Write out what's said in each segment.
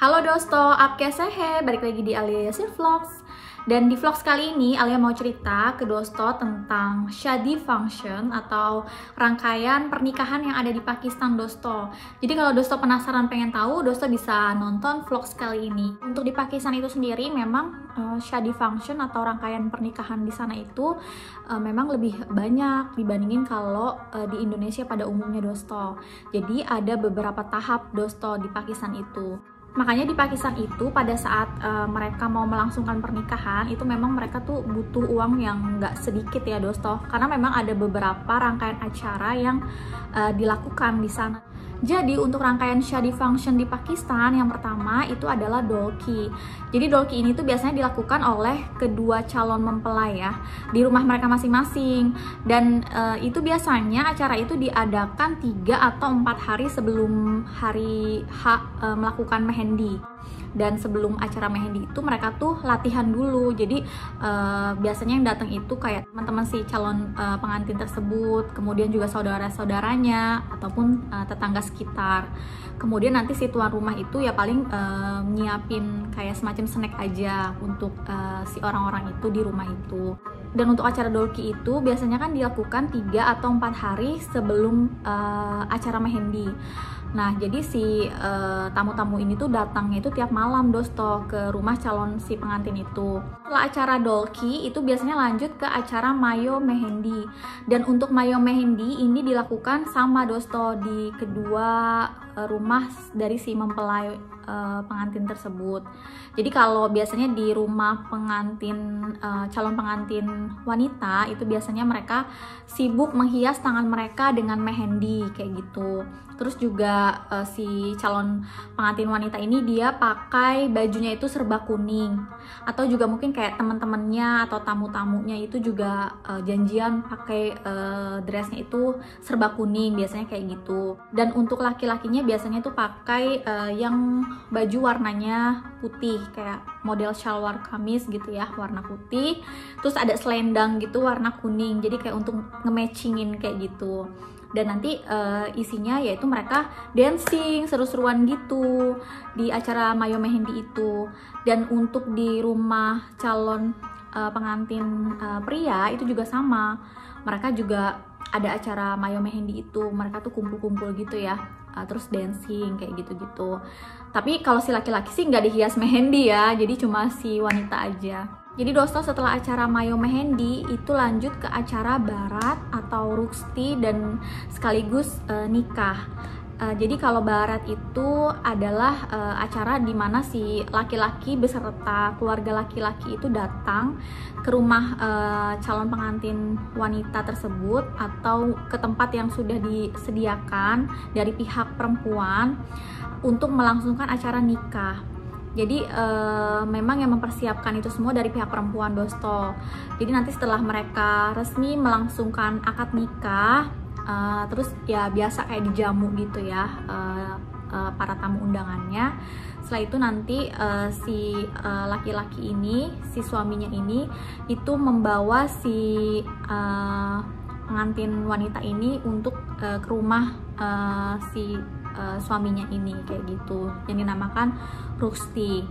Halo dosto, आपके sehe? Balik lagi di Alia Yasir Vlogs. Dan di vlogs kali ini Alia mau cerita ke dosto tentang Shadi Function atau rangkaian pernikahan yang ada di Pakistan dosto. Jadi kalau dosto penasaran pengen tahu, dosto bisa nonton vlogs kali ini. Untuk di Pakistan itu sendiri memang Shadi Function atau rangkaian pernikahan di sana itu memang lebih banyak dibandingin kalau di Indonesia pada umumnya dosto. Jadi ada beberapa tahap dosto di Pakistan itu. Makanya di Pakistan itu pada saat mereka mau melangsungkan pernikahan itu memang mereka tuh butuh uang yang nggak sedikit ya dosto, karena memang ada beberapa rangkaian acara yang dilakukan di sana. Jadi untuk rangkaian Shadi Function di Pakistan yang pertama itu adalah dolki. Jadi dolki ini tuh biasanya dilakukan oleh kedua calon mempelai ya di rumah mereka masing-masing, dan itu biasanya acara itu diadakan 3 atau 4 hari sebelum hari H melakukan mehendi. Dan sebelum acara mehendi itu mereka tuh latihan dulu. Jadi biasanya yang datang itu kayak teman-teman si calon pengantin tersebut, kemudian juga saudara-saudaranya ataupun tetangga sekitar. Kemudian nanti si tuan rumah itu ya paling nyiapin kayak semacam snack aja untuk si orang-orang itu di rumah itu. Dan untuk acara dolki itu biasanya kan dilakukan 3 atau 4 hari sebelum acara mehendi. Nah, jadi si tamu-tamu ini tuh datangnya itu tiap malam dosto ke rumah calon si pengantin itu. Setelah acara dolki itu biasanya lanjut ke acara mayo mehendi. Dan untuk mayo mehendi ini dilakukan sama dosto di kedua rumah dari si mempelai pengantin tersebut. Jadi kalau biasanya di rumah pengantin calon pengantin wanita itu biasanya mereka sibuk menghias tangan mereka dengan mehendi kayak gitu. Terus juga si calon pengantin wanita ini dia pakai bajunya itu serba kuning, atau juga mungkin kayak teman-temannya atau tamu-tamunya itu juga janjian pakai dressnya itu serba kuning biasanya kayak gitu. Dan untuk laki-lakinya biasanya tuh pakai yang baju warnanya putih kayak model shalwar kamis gitu ya, warna putih. Terus ada selendang gitu warna kuning, jadi kayak untuk nge-matchingin kayak gitu. Dan nanti isinya yaitu mereka dancing seru-seruan gitu di acara mayo mehendi itu. Dan untuk di rumah calon pengantin pria itu juga sama, mereka juga ada acara mayo mehendi itu, mereka tuh kumpul-kumpul gitu ya, terus dancing kayak gitu-gitu. Tapi kalau si laki-laki sih nggak dihias mehendi ya, jadi cuma si wanita aja. Jadi dosto setelah acara mayo mehendi itu lanjut ke acara barat atau ruksti dan sekaligus nikah. Jadi kalau barat itu adalah acara di mana si laki-laki beserta keluarga laki-laki itu datang ke rumah calon pengantin wanita tersebut atau ke tempat yang sudah disediakan dari pihak perempuan untuk melangsungkan acara nikah. Jadi memang yang mempersiapkan itu semua dari pihak perempuan dosto. Jadi nanti setelah mereka resmi melangsungkan akad nikah, terus ya biasa kayak dijamu gitu ya para tamu undangannya. Setelah itu nanti si laki-laki ini, si suaminya ini itu membawa si pengantin wanita ini untuk ke rumah si suaminya ini kayak gitu, yang dinamakan ruksti.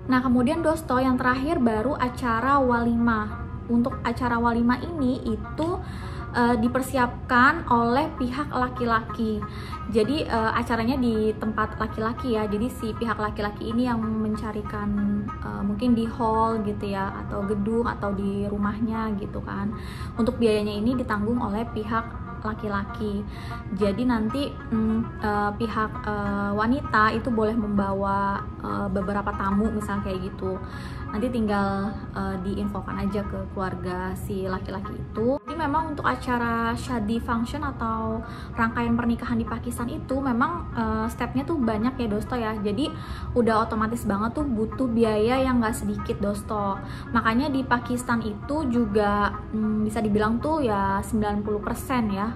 Nah kemudian dosto yang terakhir baru acara walimah. Untuk acara walimah ini itu dipersiapkan oleh pihak laki-laki. Jadi acaranya di tempat laki-laki ya. Jadi si pihak laki-laki ini yang mencarikan mungkin di hall gitu ya, atau gedung atau di rumahnya gitu kan. Untuk biayanya ini ditanggung oleh pihak laki-laki. Jadi nanti pihak wanita itu boleh membawa beberapa tamu misal kayak gitu. Nanti tinggal diinfokan aja ke keluarga si laki-laki itu. Jadi memang untuk acara Shadi Function atau rangkaian pernikahan di Pakistan itu memang stepnya tuh banyak ya dosto ya. Jadi udah otomatis banget tuh butuh biaya yang gak sedikit dosto. Makanya di Pakistan itu juga bisa dibilang tuh ya 90% ya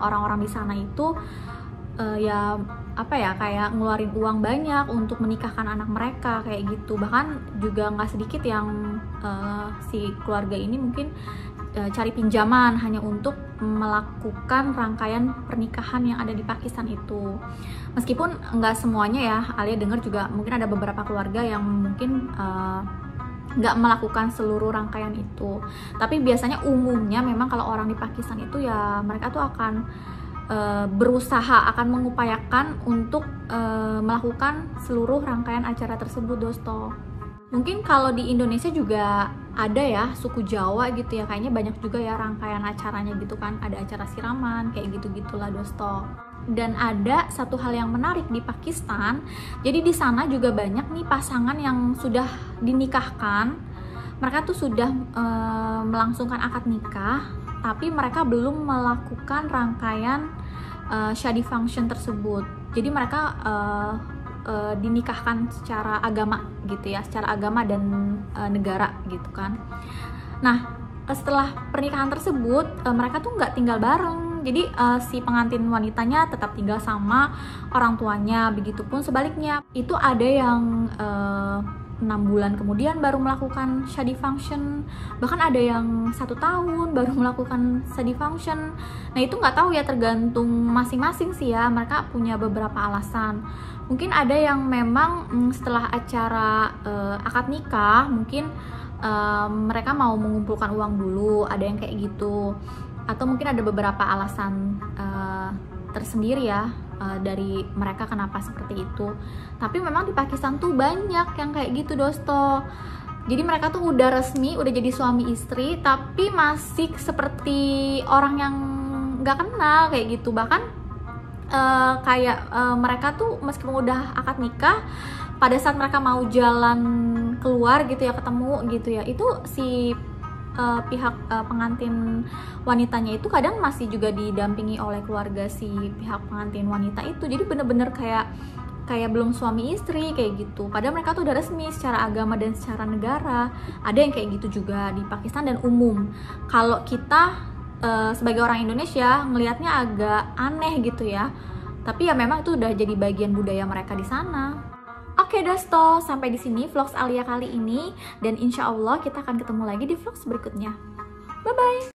orang-orang di sana itu ya apa ya, kayak ngeluarin uang banyak untuk menikahkan anak mereka kayak gitu. Bahkan juga nggak sedikit yang si keluarga ini mungkin cari pinjaman hanya untuk melakukan rangkaian pernikahan yang ada di Pakistan itu. Meskipun nggak semuanya ya, Alia dengar juga mungkin ada beberapa keluarga yang mungkin nggak melakukan seluruh rangkaian itu. Tapi biasanya umumnya memang kalau orang di Pakistan itu ya mereka tuh akan berusaha, akan mengupayakan untuk melakukan seluruh rangkaian acara tersebut, dosto. Mungkin kalau di Indonesia juga ada ya, suku Jawa gitu ya, kayaknya banyak juga ya rangkaian acaranya gitu kan, ada acara siraman kayak gitu-gitulah, dosto. Dan ada satu hal yang menarik di Pakistan, jadi di sana juga banyak nih pasangan yang sudah dinikahkan, mereka tuh sudah melangsungkan akad nikah, tapi mereka belum melakukan rangkaian shadi function tersebut. Jadi mereka dinikahkan secara agama gitu ya, secara agama dan negara gitu kan. Nah, setelah pernikahan tersebut mereka tuh nggak tinggal bareng. Jadi si pengantin wanitanya tetap tinggal sama orang tuanya, begitupun sebaliknya. Itu ada yang 6 bulan kemudian baru melakukan shadi function, bahkan ada yang 1 tahun baru melakukan shadi function. Nah itu nggak tahu ya, tergantung masing-masing sih ya, mereka punya beberapa alasan. Mungkin ada yang memang setelah acara akad nikah mungkin mereka mau mengumpulkan uang dulu, ada yang kayak gitu. Atau mungkin ada beberapa alasan tersendiri ya dari mereka kenapa seperti itu. Tapi memang di Pakistan tuh banyak yang kayak gitu, dosto. Jadi mereka tuh udah resmi, udah jadi suami istri, tapi masih seperti orang yang nggak kenal kayak gitu. Bahkan mereka tuh meskipun udah akad nikah, pada saat mereka mau jalan keluar gitu ya, ketemu gitu ya, itu si pihak pengantin wanitanya itu kadang masih juga didampingi oleh keluarga si pihak pengantin wanita itu. Jadi bener-bener kayak belum suami istri kayak gitu, padahal mereka tuh udah resmi secara agama dan secara negara. Ada yang kayak gitu juga di Pakistan dan umum. Kalau kita sebagai orang Indonesia ngelihatnya agak aneh gitu ya, tapi ya memang itu udah jadi bagian budaya mereka di sana. Oke dosto, sampai di sini vlogs Alia kali ini, dan insya Allah kita akan ketemu lagi di vlogs berikutnya. Bye bye.